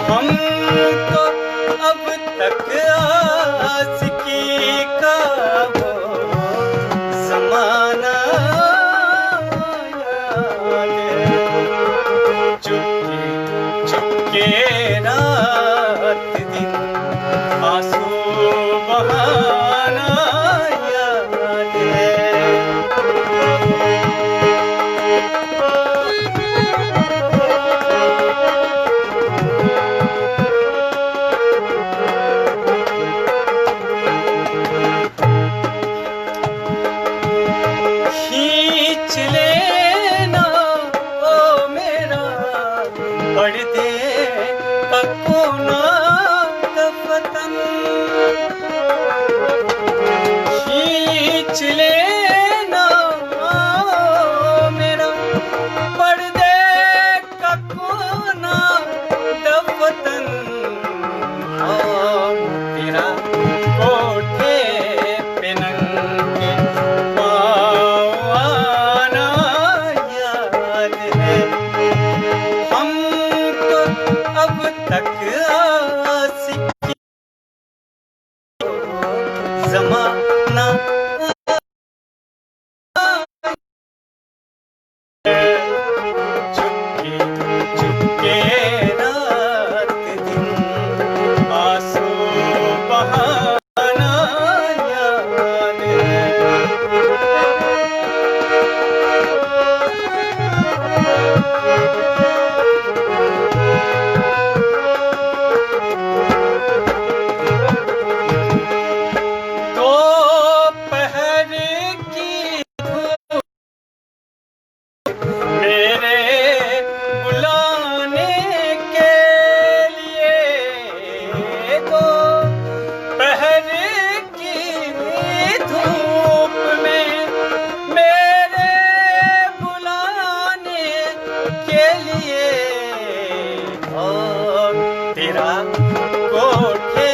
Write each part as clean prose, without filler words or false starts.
हमको अब तक आशिकी का वो ज़माना याद है। चुपके चुपके रात दिन आंसू बहाना याद है। खींच लेना ओ मेरा पर्दे का कोना दफतन, खींच लेना ओ मेरा पर्दे का कोना दफतन। तेरा कोठे पे नंगे पाँव आना याद है। हमको अब तक आशिकी ज़माना चुपके चुपके रात दिन आंसू बहाना याद है। दोपहर की धूप मेरे बुलाने के लिए, दोपहर की धूप में मेरे बुलाने के लिए। और तेरा कोठे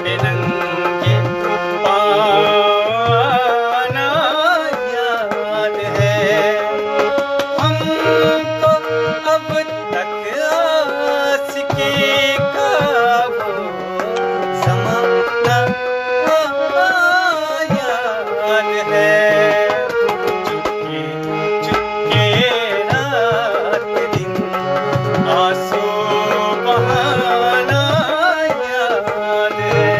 पे नंगे पाँव आना याद है। हमको अब तक आशिकी का वो ज़माना याद है। चुपके चुपके रात दिन आंसू बहाना याद है।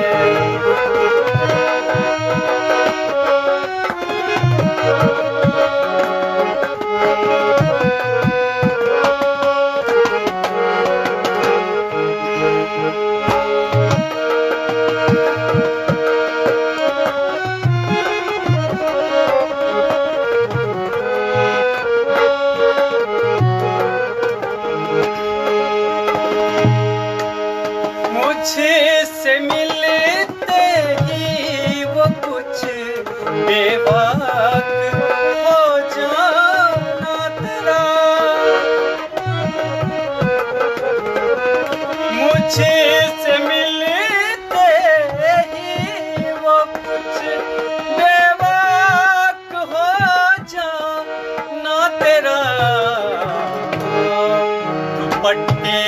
मुझसे मिलते ही वो कुछ बेबाक हो जाना तेरा, मुझसे मिलते ही वो कुछ बेबाक हो जाना तेरा। दुपट्टे